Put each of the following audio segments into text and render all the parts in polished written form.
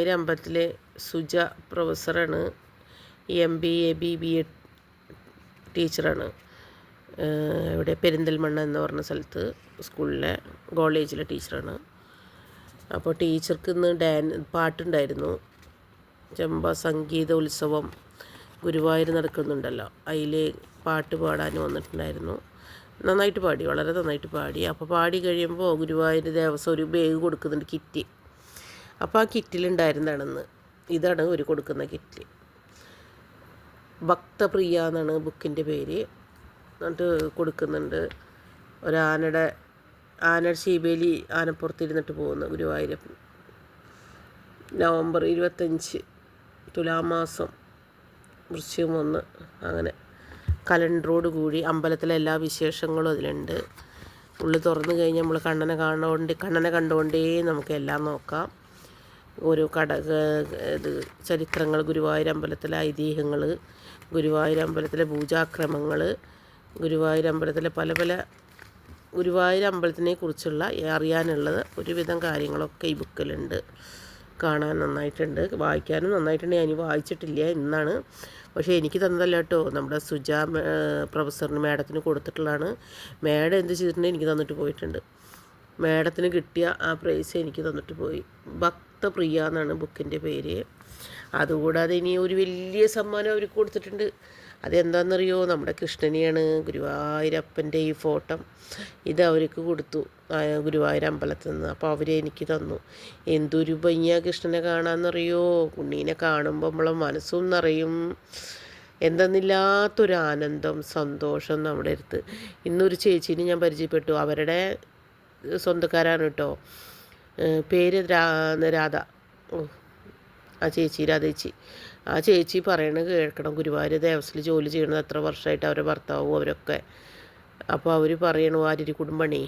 ഒരു അമ്പലത്തിലെ സുജ പ്രൊഫസറാണ്. MBA BBA ടീച്ചറാണ്. ഇവിടെ പെരിന്തൽമണ്ണ എന്ന് പറഞ്ഞ സ്ഥലത്ത് സ്കൂളിലെ കോളേജിലെ ടീച്ചറാണ്. അപ്പോൾ ടീച്ചർക്ക് ഇന്ന് പാട്ടുണ്ടായിരുന്നു. ചെമ്പ സംഗീതോത്സവം ഗുരുവായൂർ നടക്കുന്നുണ്ടല്ലോ, അതിൽ പാട്ട് പാടാൻ വന്നിട്ടുണ്ടായിരുന്നു. നന്നായിട്ട് പാടി, വളരെ നന്നായിട്ട് പാടി. അപ്പോൾ പാടി കഴിയുമ്പോൾ ഗുരുവായൂർ ദേവസ്വം ഒരു ബാഗ് കൊടുക്കുന്നുണ്ട്, കിറ്റ്. അപ്പോൾ ആ കിറ്റിലുണ്ടായിരുന്നതാണെന്ന്. ഇതാണ് ഒരു കൊടുക്കുന്ന കിറ്റ്. ഭക്തപ്രിയ എന്നാണ് ബുക്കിൻ്റെ പേര്. എന്നിട്ട് കൊടുക്കുന്നുണ്ട്. ആന ശീബേലി ആനപ്പുറത്തിരുന്നിട്ട് പോകുന്നു ഗുരുവായൂരപ്പൻ. നവംബർ 25 തുലാമാസം വൃശ്ചികം 1 അങ്ങനെ കലണ്ടറോട് കൂടി അമ്പലത്തിലെ എല്ലാ വിശേഷങ്ങളും അതിലുണ്ട്. ഉള്ളിൽ തുറന്നു കഴിഞ്ഞാൽ നമ്മൾ കണ്ണനെ കണ്ടുകൊണ്ടേ നമുക്ക് എല്ലാം നോക്കാം. ഓരോ ചരിത്രങ്ങൾ, ഗുരുവായൂർ അമ്പലത്തിലെ ഐതിഹ്യങ്ങൾ, ഗുരുവായൂർ അമ്പലത്തിലെ പൂജാക്രമങ്ങൾ, ഗുരുവായൂർ അമ്പലത്തിലെ പല ഗുരുവായൂർ അമ്പലത്തിനെ കുറിച്ചുള്ള അറിയാനുള്ളത് ഒരുവിധം കാര്യങ്ങളൊക്കെ ഈ ബുക്കിലുണ്ട്. കാണാൻ നന്നായിട്ടുണ്ട്, വായിക്കാനും നന്നായിട്ടുണ്ട്. ഞാൻ വായിച്ചിട്ടില്ല, ഇന്നാണ്. പക്ഷേ എനിക്ക് തന്നതല്ല കേട്ടോ, നമ്മുടെ സുജ പ്രൊഫസറിന് മാഡത്തിന് കൊടുത്തിട്ടുള്ളതാണ്. മാഡം എന്ത് ചെയ്തിട്ടുണ്ടെങ്കിൽ എനിക്ക് തന്നിട്ട് പോയിട്ടുണ്ട്. മാഡത്തിന് കിട്ടിയ ആ പ്രൈസ് എനിക്ക് തന്നിട്ട് പോയി. ഭക്തപ്രിയ എന്നാണ് ബുക്കിൻ്റെ പേര്. അതുകൂടാതെ ഇനി ഒരു വലിയ സമ്മാനം അവർക്ക് കൊടുത്തിട്ടുണ്ട്. അതെന്താണെന്നറിയോ? നമ്മുടെ കൃഷ്ണനെയാണ്, ഗുരുവായൂരപ്പൻ്റെ ഈ ഫോട്ടോ. ഇത് അവർക്ക് കൊടുത്തു ഗുരുവായൂർ അമ്പലത്തിൽ നിന്ന്. അപ്പോൾ അവരെനിക്ക് തന്നു. എന്തൊരു ഭംഗിയാണ് കൃഷ്ണനെ കാണാമെന്നറിയോ? ഉണ്ണീനെ കാണുമ്പോൾ നമ്മളെ മനസ്സും നിറയും. എന്തെന്നില്ലാത്തൊരു ആനന്ദം, സന്തോഷം നമ്മുടെ അടുത്ത്. ഇന്നൊരു ചേച്ചീനെ ഞാൻ പരിചയപ്പെട്ടു. അവരുടെ സ്വന്തക്കാരാണ് കേട്ടോ. പേര് രാധ. ആ ചേച്ചി ആ ചേച്ചി പറയണത് കേൾക്കണം. ഗുരുവായൂർ ദേവസ്വത്തിൽ ജോലി ചെയ്യണത് എത്ര വർഷമായിട്ട് അവരുടെ ഭർത്താവും അവരൊക്കെ. അപ്പോൾ അവർ പറയണു, ആര്യരി കുടുംബണേ,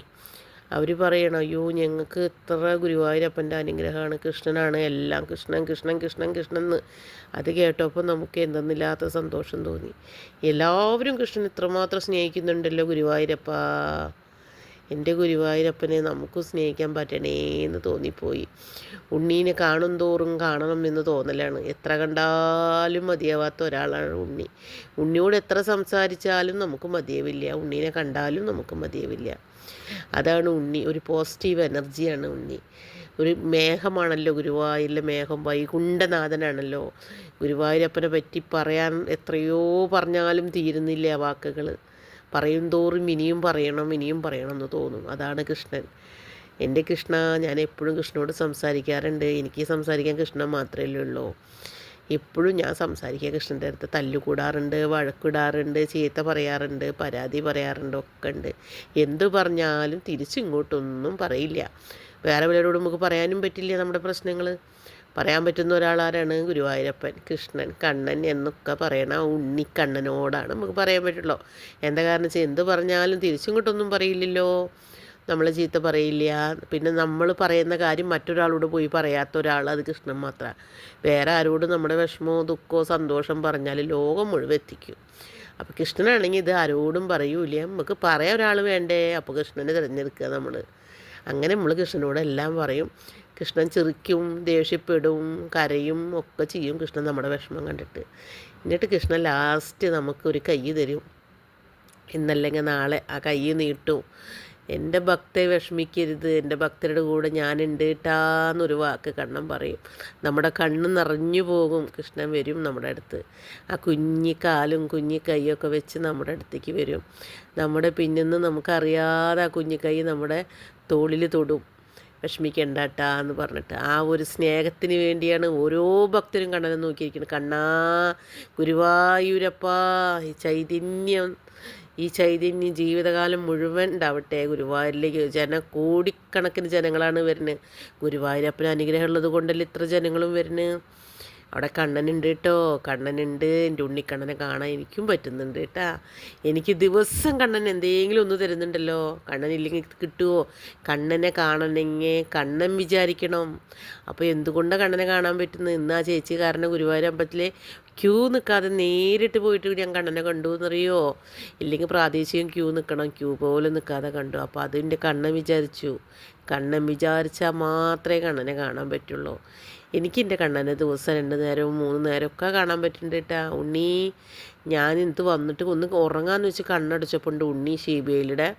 അവർ പറയണം, അയ്യോ ഞങ്ങൾക്ക് എത്ര ഗുരുവായൂരപ്പൻ്റെ അനുഗ്രഹമാണ്, കൃഷ്ണനാണ് എല്ലാം, കൃഷ്ണൻ എന്ന്. അത് കേട്ടപ്പോൾ നമുക്ക് എന്തെന്നില്ലാത്ത സന്തോഷം തോന്നി. എല്ലാവരും കൃഷ്ണൻ ഇത്രമാത്രം സ്നേഹിക്കുന്നുണ്ടല്ലോ ഗുരുവായൂരപ്പ. എൻ്റെ ഗുരുവായൂരപ്പനെ നമുക്കും സ്നേഹിക്കാൻ പറ്റണേ എന്ന് തോന്നിപ്പോയി. ഉണ്ണീനെ കാണും തോറും കാണണം എന്ന് തോന്നലാണ്. എത്ര കണ്ടാലും മതിയാവാത്ത ഒരാളാണ് ഉണ്ണി. ഉണ്ണിയോട് എത്ര സംസാരിച്ചാലും നമുക്ക് മതിയാവില്ല, ഉണ്ണീനെ കണ്ടാലും നമുക്ക് മതിയാവില്ല. അതാണ് ഉണ്ണി. ഒരു പോസിറ്റീവ് എനർജിയാണ് ഉണ്ണി. ഒരു മേഘമാണല്ലോ ഗുരുവായൂരിലെ മേഘം. വൈകുണ്ഠനാഥനാണല്ലോ. ഗുരുവായൂരപ്പനെ പറ്റി പറയാൻ എത്രയോ പറഞ്ഞാലും തീരുന്നില്ല വാക്കുകൾ. പറയും തോറും ഇനിയും പറയണം എന്ന് തോന്നും. അതാണ് കൃഷ്ണൻ. എൻ്റെ കൃഷ്ണ. ഞാൻ എപ്പോഴും കൃഷ്ണനോട് സംസാരിക്കാറുണ്ട്. എനിക്ക് സംസാരിക്കാൻ കൃഷ്ണൻ മാത്രമേ ഉള്ളൂ. എപ്പോഴും ഞാൻ സംസാരിക്കുക കൃഷ്ണൻ്റെ അടുത്ത്. തല്ലുകൂടാറുണ്ട്, വഴക്കിടാറുണ്ട്, ചീത്ത പറയാറുണ്ട്, പരാതി പറയാറുണ്ട്, ഒക്കെ ഉണ്ട്. എന്ത് പറഞ്ഞാലും തിരിച്ചിങ്ങോട്ടൊന്നും പറയില്ല. വേറെ വല്ലവരോടും നമുക്ക് പറയാനും പറ്റില്ല നമ്മുടെ പ്രശ്നങ്ങൾ. പറയാൻ പറ്റുന്ന ഒരാളാരാണ്? ഗുരുവായൂരപ്പൻ, കൃഷ്ണൻ, കണ്ണൻ എന്നൊക്കെ പറയണ ഉണ്ണിക്കണ്ണനോടാണ് നമുക്ക് പറയാൻ പറ്റുള്ളൂ. എന്താ കാരണം വെച്ചാൽ എന്ത് പറഞ്ഞാലും തിരിച്ചിങ്ങോട്ടൊന്നും പറയില്ലല്ലോ, നമ്മളെ ചീത്ത പറയില്ല. പിന്നെ നമ്മൾ പറയുന്ന കാര്യം മറ്റൊരാളോട് പോയി പറയാത്ത ഒരാൾ അത് കൃഷ്ണൻ മാത്രമാണ്. വേറെ ആരോടും നമ്മുടെ വിഷമമോ ദുഃഖമോ സന്തോഷം പറഞ്ഞാൽ ലോകം മുഴുവൻ എത്തിക്കും. അപ്പോൾ കൃഷ്ണനാണെങ്കിൽ ഇത് ആരോടും പറയൂല. നമുക്ക് പറയാൻ ഒരാൾ വേണ്ടേ? അപ്പോൾ കൃഷ്ണനെ തിരഞ്ഞെടുക്കുക നമ്മൾ. അങ്ങനെ നമ്മൾ കൃഷ്ണനോടെല്ലാം പറയും. കൃഷ്ണൻ ചിരിക്കും, ദേഷ്യപ്പെടും, കരയും, ഒക്കെ ചെയ്യും കൃഷ്ണൻ നമ്മുടെ വിഷമം കണ്ടിട്ട്. എന്നിട്ട് കൃഷ്ണൻ ലാസ്റ്റ് നമുക്കൊരു കൈ തരും. ഇന്നല്ലെങ്കിൽ നാളെ ആ കൈ നീട്ടും. എൻ്റെ ഭക്തയെ വിഷമിക്കരുത്, എൻ്റെ ഭക്തരുടെ കൂടെ ഞാനുണ്ട് കേട്ടാന്നൊരു വാക്ക് കണ്ണൻ പറയും. നമ്മുടെ കണ്ണ് നിറഞ്ഞു പോകും. കൃഷ്ണൻ വരും നമ്മുടെ അടുത്ത്. ആ കുഞ്ഞിക്കാലും കുഞ്ഞിക്കൈയൊക്കെ വെച്ച് നമ്മുടെ അടുത്തേക്ക് വരും. നമ്മുടെ പിന്നിന്ന് നമുക്കറിയാതെ ആ കുഞ്ഞിക്കൈ നമ്മുടെ തോളിൽ തൊടും. വിഷമിക്കണ്ടാട്ടാ എന്ന് പറഞ്ഞിട്ട് ആ ഒരു സ്നേഹത്തിന് വേണ്ടിയാണ് ഓരോ ഭക്തരും കണ്ണനെ നോക്കിയിരിക്കുന്നത്. കണ്ണാ ഗുരുവായൂരപ്പാ, ഈ ചൈതന്യം ജീവിതകാലം മുഴുവൻ ഉണ്ടാവട്ടെ ഗുരുവായൂരിലേക്ക്. കോടിക്കണക്കിന് ജനങ്ങളാണ് വരുന്നത്. ഗുരുവായൂരപ്പന് അനുഗ്രഹമുള്ളത് കൊണ്ടല്ലേ ഇത്ര ജനങ്ങളും വരുന്നത്. അവിടെ കണ്ണനുണ്ട് കേട്ടോ, കണ്ണനുണ്ട്. എൻ്റെ ഉണ്ണിക്കണ്ണനെ കാണാൻ എനിക്കും പറ്റുന്നുണ്ട് കേട്ടാ. എനിക്ക് ദിവസം കണ്ണൻ എന്തെങ്കിലും ഒന്ന് തരുന്നുണ്ടല്ലോ. കണ്ണനില്ലെങ്കിൽ കിട്ടുമോ? കണ്ണനെ കാണണമെങ്കിൽ കണ്ണൻ വിചാരിക്കണം. അപ്പോൾ എന്തുകൊണ്ടാണ് കണ്ണനെ കാണാൻ പറ്റുന്നത്? ഇന്ന് ആ ചേച്ചി കാരണം ഗുരുവായൂർ അമ്പലത്തിൽ ക്യൂ നിൽക്കാതെ നേരിട്ട് പോയിട്ട് ഞാൻ കണ്ണനെ കണ്ടു എന്നറിയോ. ഇല്ലെങ്കിൽ പ്രാദേശികം ക്യൂ നിൽക്കണം, ക്യൂ പോലെ നിൽക്കാതെ കണ്ടു. അപ്പോൾ അതിൻ്റെ കണ്ണൻ വിചാരിച്ചു. കണ്ണൻ വിചാരിച്ചാൽ മാത്രമേ കണ്ണനെ കാണാൻ പറ്റുള്ളൂ. എനിക്ക് എൻ്റെ കണ്ണനെ ദിവസം 2 നേരവും 3 നേരമൊക്കെ കാണാൻ പറ്റുന്നുണ്ട് കേട്ടാ. ഉണ്ണി ഞാൻ ഇത് വന്നിട്ട് ഒന്ന് ഉറങ്ങാന്ന് വെച്ച് കണ്ണടച്ചപ്പോൾ ഉണ്ട് ഉണ്ണി ഷീബയിലുടെ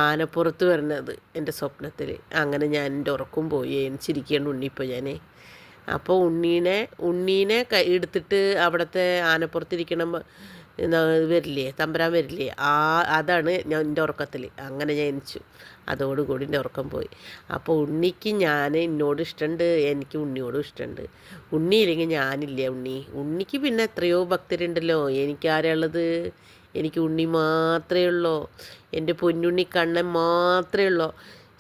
ആനപ്പുറത്ത് വരുന്നത് എൻ്റെ സ്വപ്നത്തിൽ. അങ്ങനെ ഞാൻ എൻ്റെ ഉറക്കം പോയി എണിച്ചിരിക്കുകയാണ് ഉണ്ണി ഇപ്പോൾ ഞാൻ. അപ്പോൾ ഉണ്ണീനെ എടുത്തിട്ട് അവിടുത്തെ ആനപ്പുറത്തിരിക്കണം വരില്ലേ, തമ്പുരാൻ വരില്ലേ, അതാണ് ഞാൻ എൻ്റെ ഉറക്കത്തിൽ. അങ്ങനെ ഞാൻ എണിച്ചു. അതോടുകൂടി എൻ്റെ ഉറക്കം പോയി. അപ്പോൾ ഉണ്ണിക്ക് എന്നോട് ഇഷ്ടമുണ്ട്, എനിക്ക് ഉണ്ണിയോടും ഇഷ്ടമുണ്ട്. ഉണ്ണിയില്ലെങ്കിൽ ഞാനില്ല. ഉണ്ണിക്ക് പിന്നെ എത്രയോ ഭക്തരുണ്ടല്ലോ. എനിക്കാരാ ഉള്ളത്? എനിക്ക് ഉണ്ണി മാത്രമേ ഉള്ളൂ. എൻ്റെ പൊന്നുണ്ണി കണ്ണൻ മാത്രമേ ഉള്ളൂ.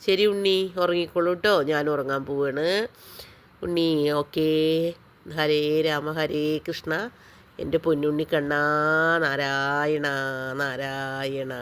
ശരി ഉണ്ണി, ഉറങ്ങിക്കോളൂ കേട്ടോ. ഞാൻ ഉറങ്ങാൻ പോവാണ് ഉണ്ണി. ഓക്കേ. ഹരേ രാമ ഹരേ കൃഷ്ണ. എൻ്റെ പൊന്നുണ്ണി കണ്ണാ. നാരായണ നാരായണ.